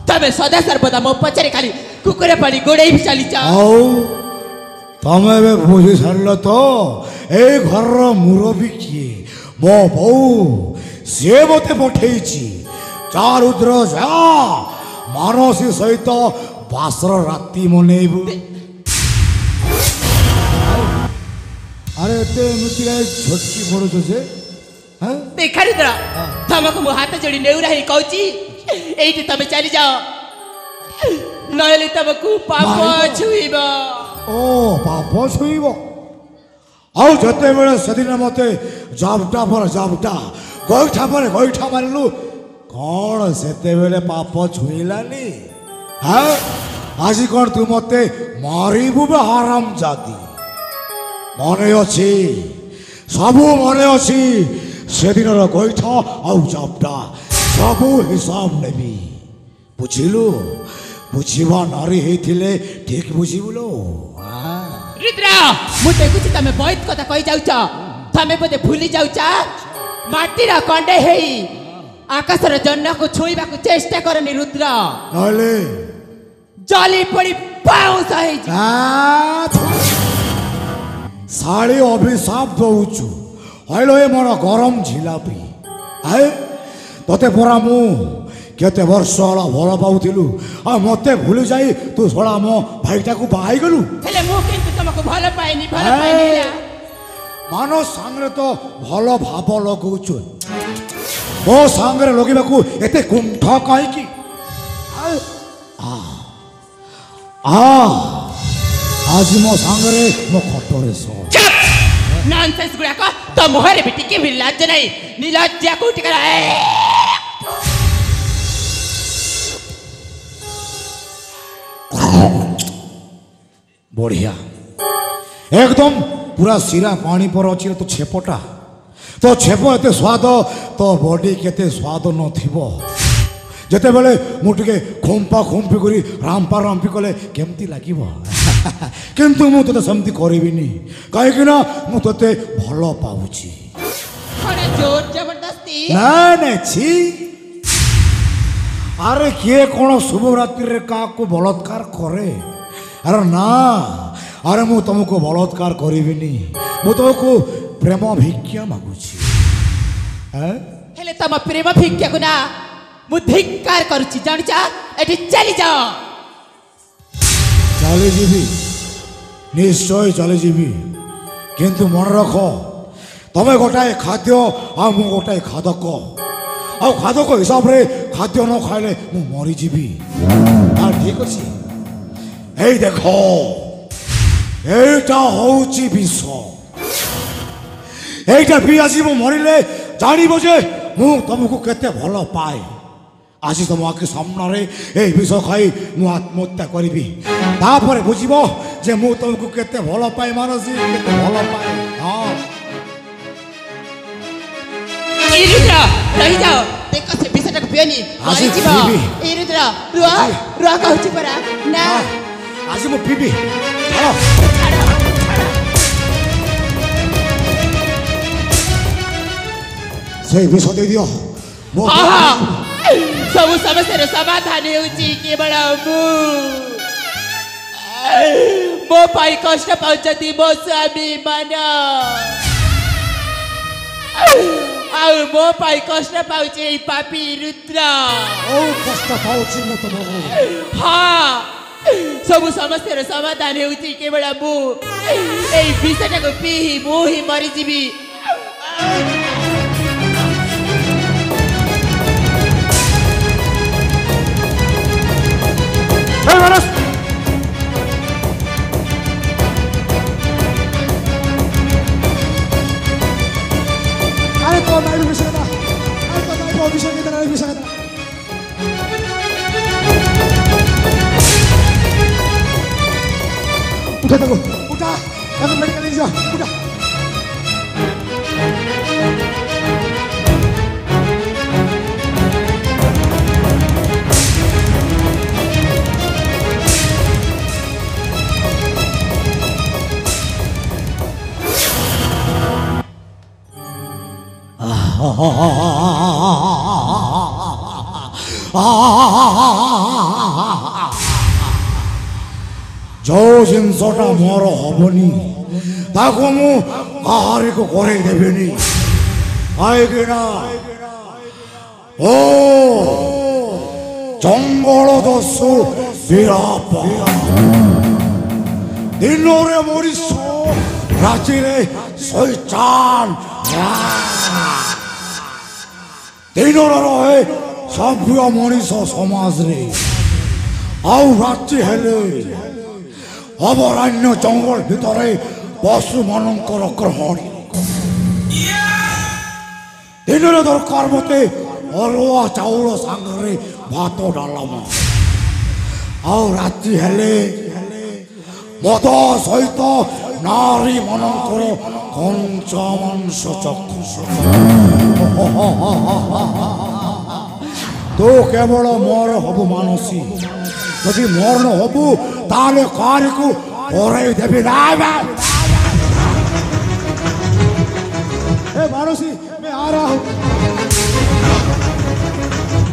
तमे सदा सर्वदा मो पछरे खाली कुकुरे पानी गोड़े भी चली जाओ तमे बे बुझी सरल तो ए घर मुरबी किए मो बो से मते पठेइची चार रुद्र जा मानसी सहित बासर राति मनेबु अरे ते मुतिया छोटकी पड़ो से हां देखा रुद्र तमको मो हाथ जोड़ी नेउरा ही कहूची एठी तमे चली जाओ नहले तमको पाप छुईबो ओ पाप छुईबो आ जते बेले सदिन मते जाबटा पर जाबटा गोइठा पर गोइठा मारलु कौन सेते बेले पाप छुईलानी हां आज कौन तू मते मारिबु बे हराम जादी मने अछि सबु मने अछि सेदिनर गोइठा आ जाबटा सबु हिसाब नेबी बुझिलु बुझिबा नारी हेथिले ठीक बुझिबुलो रुद्र मुते कुछ तमे बहुत कथा कहि जाउछ तमे बोते भूली जाउछ माटीर कंडे हेई आकाशर जन्न को छुईबा को चेष्टा करनी रुद्र नले जली पड़ी पाउस है साड़ी अभिशाप दउछु हइलो ए मोर गरम झिलापी आए तते परा मु केते वर्ष होला भल पाउथिलु आ मते भूली जाई तू छोड़ा मो भाईटा को बाहाई गलु हेले मु किंतु तुमको भल पाइनी मानो सांगरे तो भल भाव लगौछु ओ सांगरे लगिबाकू एते कुंठ काई की आज मो सांगरे मो खटरे सो नॉनसेंस गुड़ा को तो मोहरे बेटी के भी लाज नहीं नीलाज्या को टिकरा बढ़िया एकदम पूरा सिरा पानी पर अच्छी तो छेपटा तो छेप एते स्वाद तो बॉडी केते स्वाद न थिबो जते बेले मु टिके खुंपा खुंपी करी रामपा रामपी कले केमती लागिबो किंतु मु तो समती करबिनी काहे कि ना मु तते भलो पाउची थोड़ा जोर जबरदस्ती ना ना छी अरे किए कोन शुभ रात्रि रे का को बलात्कार करे अरे ना अरे मु तुमको बलात्कार करिबिनी मु तुमको प्रेम भिक्षा मागुची हेले तम प्रेम भिक्षा को ना मु धिक्कार करूची जानिचा एठी चली जाओ चली जीवी निश्चय चली जीवी किंतु मन रख तमे गोटाए खाद्य आ मु गोटाए खादक आ खादक हिसाब रे खाद्य न खाइले मु मरी जीवी आ ठीक अछि ए देखो एटा होउची विष एटा पी आसी मु मरिले जानिबो जे मु तुमको केते भलो पाए आज तुम आके सामने ए विष खाई मु आत्महत्या करी तापर बुझिबो जे मु तुमको केते भलो पाए मानसी केते भलो पाए हां रुद्र रही जाओ देखो से विषटा को पियनी मरी जीवा रुद्र रुआ कहूची परा ना आज मु पीबी से विष दे दियो सब समस्या समाधान होची केवल मो पाई कष्ट पाउचती मो स्वामी मन आउ मो पाई कष्ट पाउचे पापी रुद्र ओ कष्ट पाउची म त हां सब समस्या समाधान होची केवल मु ए विषटा को पी मु ही मरी जीवी अरे तो मैं भी सकता अरे तो मैं भी सकता नहीं भी सकता उठा तको उठा अब मेडिकल ले जा उठा ଯୋଉ ଜିନିଷଟା ମୋର ହବନି ତାକୁ ମୁଁ କାହାରିକୁ କରେଇ ଦେବିନି କାହିଁକିନା ଓ ଜଙ୍ଗଲ ଦସ୍ୟୁ ବିରାପ ଦିନରେ ମଣିଷ ରାତିରେ ଶୈତାନ ଦିନରେ ରହେ ସଭ୍ୟ ମଣିଷ ସମାଜରେ ଆଉ ରାତି ହେଲେ ଅଭୟାରଣ୍ୟ ଜଙ୍ଗଲ ଭିତରେ ପଶୁମାନଙ୍କର ଗ୍ରହଣୀ ଦିନରେ ଦରକାର ମତେ ଅରୁଆ ଚାଉଳ ସାଙ୍ଗରେ ଭାତ ଡାଲମା ଆଉ ରାତି ହେଲେ ମଦ ସହିତ ନାରୀମାନଙ୍କର କଞ୍ଚା ମାଂସ ଚକ୍ଷୁ ତୁ କେବଳ ମୋର ହବୁ ମାନସୀ ଯଦି ମୋର ନ ହବୁ ତାହେଲେ କାହାରିକୁ କରେଇ ଦେବି ନା ए मानसी मैं आ रहा हूँ